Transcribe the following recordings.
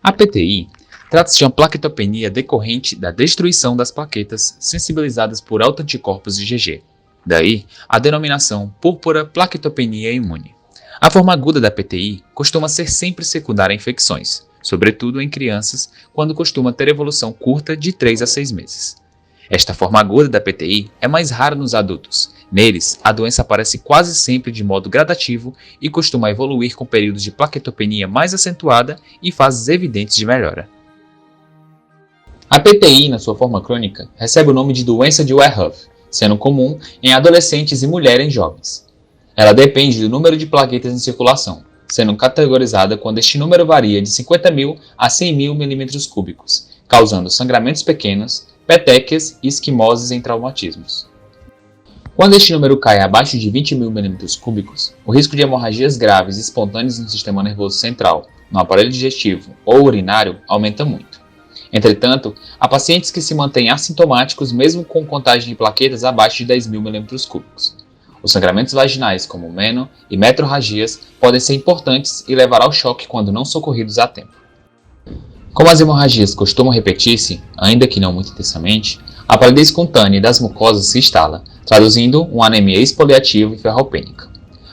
A PTI trata-se de uma plaquetopenia decorrente da destruição das plaquetas sensibilizadas por autoanticorpos IgG. Daí, a denominação púrpura plaquetopenia imune. A forma aguda da PTI costuma ser sempre secundária a infecções, sobretudo em crianças, quando costuma ter evolução curta de 3 a 6 meses. Esta forma aguda da PTI é mais rara nos adultos. Neles, a doença aparece quase sempre de modo gradativo e costuma evoluir com períodos de plaquetopenia mais acentuada e fases evidentes de melhora. A PTI, na sua forma crônica, recebe o nome de doença de Weyerhoff, sendo comum em adolescentes e mulheres jovens. Ela depende do número de plaquetas em circulação, sendo categorizada quando este número varia de 50.000 a 100.000 mm3, causando sangramentos pequenos, petequias e esquimoses em traumatismos. Quando este número cai abaixo de 20.000 mm3, o risco de hemorragias graves e espontâneas no sistema nervoso central, no aparelho digestivo ou urinário aumenta muito. Entretanto, há pacientes que se mantêm assintomáticos mesmo com contagem de plaquetas abaixo de 10.000 mm3. Os sangramentos vaginais, como meno e metrorragias, podem ser importantes e levar ao choque quando não socorridos a tempo. Como as hemorragias costumam repetir-se, ainda que não muito intensamente, a palidez cutânea das mucosas se instala, traduzindo uma anemia exfoliativa e ferropênica.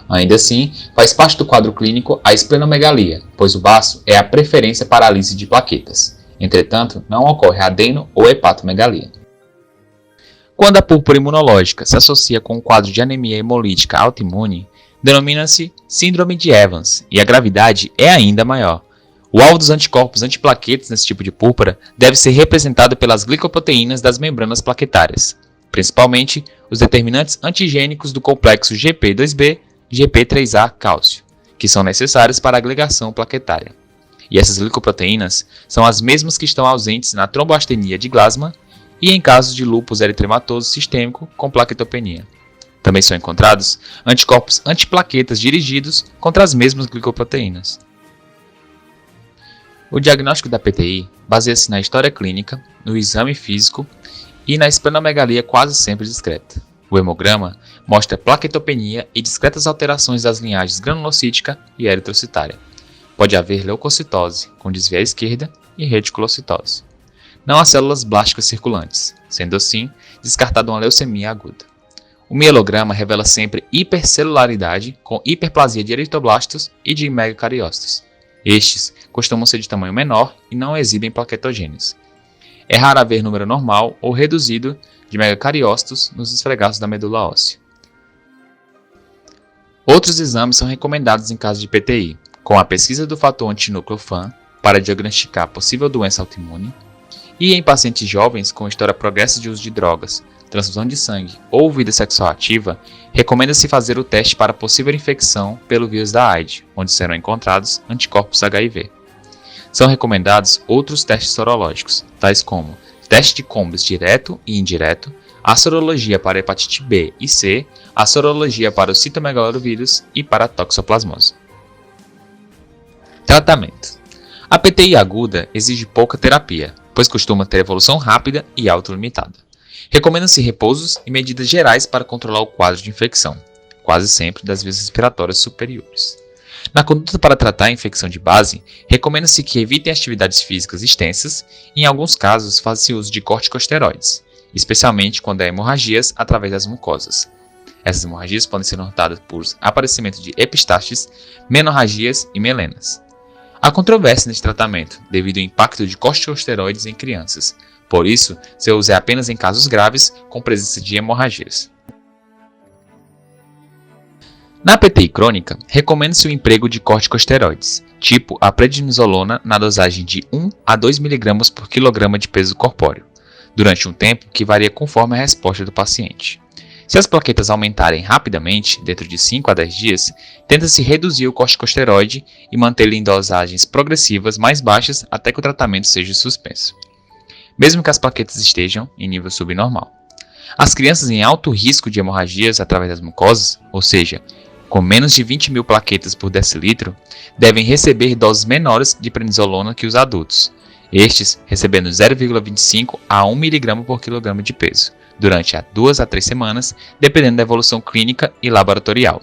Ainda assim, faz parte do quadro clínico a esplenomegalia, pois o baço é a preferência para a lise de plaquetas. Entretanto, não ocorre adeno ou hepatomegalia. Quando a púrpura imunológica se associa com um quadro de anemia hemolítica autoimune, denomina-se síndrome de Evans e a gravidade é ainda maior. O alvo dos anticorpos antiplaquetas nesse tipo de púrpura deve ser representado pelas glicoproteínas das membranas plaquetárias, principalmente os determinantes antigênicos do complexo GP2B e GP3A cálcio, que são necessários para a agregação plaquetária. E essas glicoproteínas são as mesmas que estão ausentes na tromboastenia de Glasman e em casos de lúpus eritematoso sistêmico com plaquetopenia. Também são encontrados anticorpos antiplaquetas dirigidos contra as mesmas glicoproteínas. O diagnóstico da PTI baseia-se na história clínica, no exame físico e na esplenomegalia quase sempre discreta. O hemograma mostra plaquetopenia e discretas alterações das linhagens granulocítica e eritrocitária. Pode haver leucocitose, com desvio à esquerda, e reticulocitose. Não há células blásticas circulantes, sendo assim, descartada uma leucemia aguda. O mielograma revela sempre hipercelularidade, com hiperplasia de eritroblastos e de megacariócitos. Estes costumam ser de tamanho menor e não exibem plaquetogênese. É raro haver número normal ou reduzido de megacariócitos nos esfregaços da medula óssea. Outros exames são recomendados em caso de PTI, com a pesquisa do fator antinúcleo FAN para diagnosticar possível doença autoimune, e em pacientes jovens com história progressa de uso de drogas, transfusão de sangue ou vida sexual ativa, recomenda-se fazer o teste para possível infecção pelo vírus da AIDS, onde serão encontrados anticorpos HIV. São recomendados outros testes sorológicos, tais como teste de Combs direto e indireto, a sorologia para hepatite B e C, a sorologia para o citomegalovírus e para a toxoplasmose. Tratamento. A PTI aguda exige pouca terapia, pois costuma ter evolução rápida e autolimitada. Recomendam-se repousos e medidas gerais para controlar o quadro de infecção, quase sempre das vias respiratórias superiores. Na conduta para tratar a infecção de base, recomenda-se que evitem atividades físicas extensas e, em alguns casos, faça-se uso de corticosteroides, especialmente quando há hemorragias através das mucosas. Essas hemorragias podem ser notadas por aparecimento de epistaxes, menorragias e melenas. Há controvérsia neste tratamento, devido ao impacto de corticosteroides em crianças. Por isso, seu uso é apenas em casos graves, com presença de hemorragias. Na PTI crônica, recomenda-se o emprego de corticosteroides, tipo a prednisolona na dosagem de 1 a 2 mg por quilograma de peso corpóreo, durante um tempo que varia conforme a resposta do paciente. Se as plaquetas aumentarem rapidamente, dentro de 5 a 10 dias, tenta-se reduzir o corticosteroide e mantê-lo em dosagens progressivas mais baixas até que o tratamento seja suspenso, mesmo que as plaquetas estejam em nível subnormal. As crianças em alto risco de hemorragias através das mucosas, ou seja, com menos de 20.000 plaquetas por decilitro, devem receber doses menores de prednisolona que os adultos, estes recebendo 0,25 a 1 mg por quilograma de peso, durante 2 a 3 semanas, dependendo da evolução clínica e laboratorial.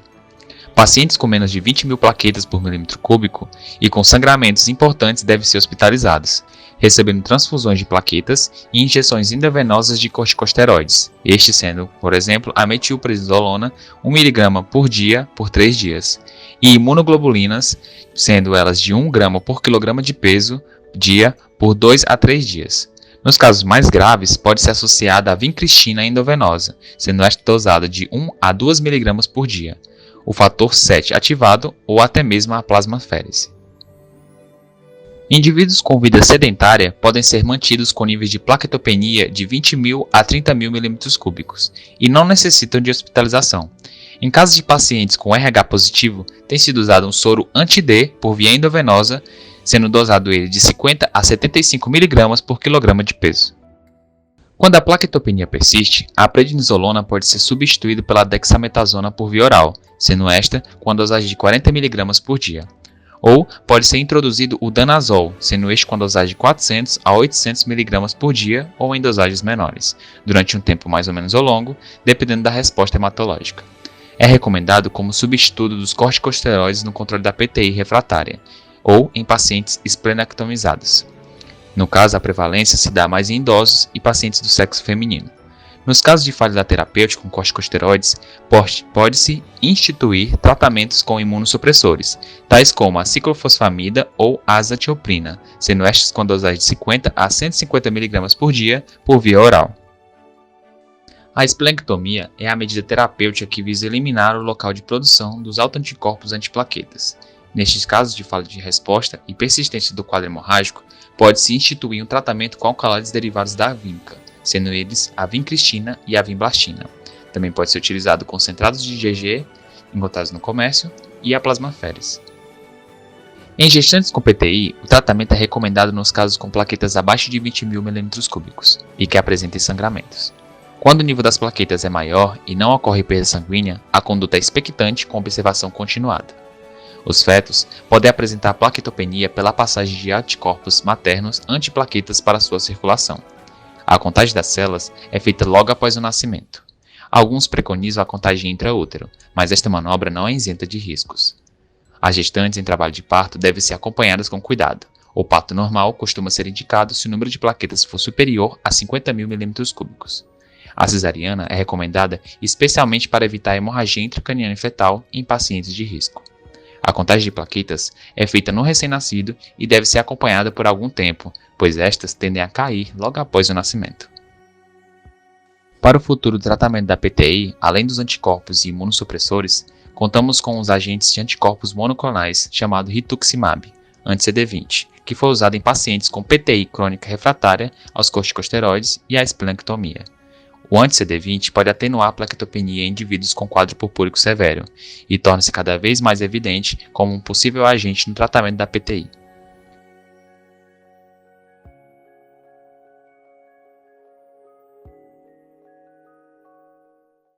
Pacientes com menos de 20 mil plaquetas por milímetro cúbico e com sangramentos importantes devem ser hospitalizados, recebendo transfusões de plaquetas e injeções intravenosas de corticosteroides, este sendo, por exemplo, a metilprednisolona 1 mg por dia por 3 dias, e imunoglobulinas, sendo elas de 1 grama por quilograma de peso dia por 2 a 3 dias. Nos casos mais graves, pode ser associada a vincristina endovenosa, sendo esta dosada de 1 a 2 mg por dia, o fator 7 ativado ou até mesmo a plasmaférese. Indivíduos com vida sedentária podem ser mantidos com níveis de plaquetopenia de 20 mil a 30 mil mm3 e não necessitam de hospitalização. Em casos de pacientes com RH positivo, tem sido usado um soro anti-D por via endovenosa, sendo dosado ele de 50 a 75 mg por quilograma de peso. Quando a plaquetopenia persiste, a prednisolona pode ser substituída pela dexametasona por via oral, sendo esta com a dosagem de 40 mg por dia. Ou pode ser introduzido o danazol, sendo este com a dosagem de 400 a 800 mg por dia ou em dosagens menores, durante um tempo mais ou menos longo, dependendo da resposta hematológica. É recomendado como substituto dos corticosteroides no controle da PTI refratária, ou em pacientes esplenectomizados. No caso, a prevalência se dá mais em idosos e pacientes do sexo feminino. Nos casos de falha da terapêutica com corticosteroides, pode-se instituir tratamentos com imunossupressores, tais como a ciclofosfamida ou a azatioprina, sendo estes com dosagem de 50 a 150 mg por dia por via oral. A esplenectomia é a medida terapêutica que visa eliminar o local de produção dos autoanticorpos antiplaquetas. Nestes casos de falha de resposta e persistência do quadro hemorrágico, pode-se instituir um tratamento com alcaloides derivados da vinca, sendo eles a vincristina e a vinblastina. Também pode ser utilizado concentrados de IgG encontrados no comércio e a plasmaférese. Em gestantes com PTI, o tratamento é recomendado nos casos com plaquetas abaixo de 20 mil mm3 e que apresentem sangramentos. Quando o nível das plaquetas é maior e não ocorre perda sanguínea, a conduta é expectante com observação continuada. Os fetos podem apresentar plaquetopenia pela passagem de anticorpos maternos antiplaquetas para sua circulação. A contagem das células é feita logo após o nascimento. Alguns preconizam a contagem intraútero, mas esta manobra não é isenta de riscos. As gestantes em trabalho de parto devem ser acompanhadas com cuidado. O parto normal costuma ser indicado se o número de plaquetas for superior a 50 mil mm3. A cesariana é recomendada especialmente para evitar a hemorragia intracraniana e fetal em pacientes de risco. A contagem de plaquetas é feita no recém-nascido e deve ser acompanhada por algum tempo, pois estas tendem a cair logo após o nascimento. Para o futuro tratamento da PTI, além dos anticorpos e imunossupressores, contamos com os agentes de anticorpos monoclonais chamado rituximab, anti-CD20, que foi usado em pacientes com PTI crônica refratária aos corticosteroides e à esplenectomia. O anti-CD20 pode atenuar a plaquetopenia em indivíduos com quadro purpúrico severo e torna-se cada vez mais evidente como um possível agente no tratamento da PTI.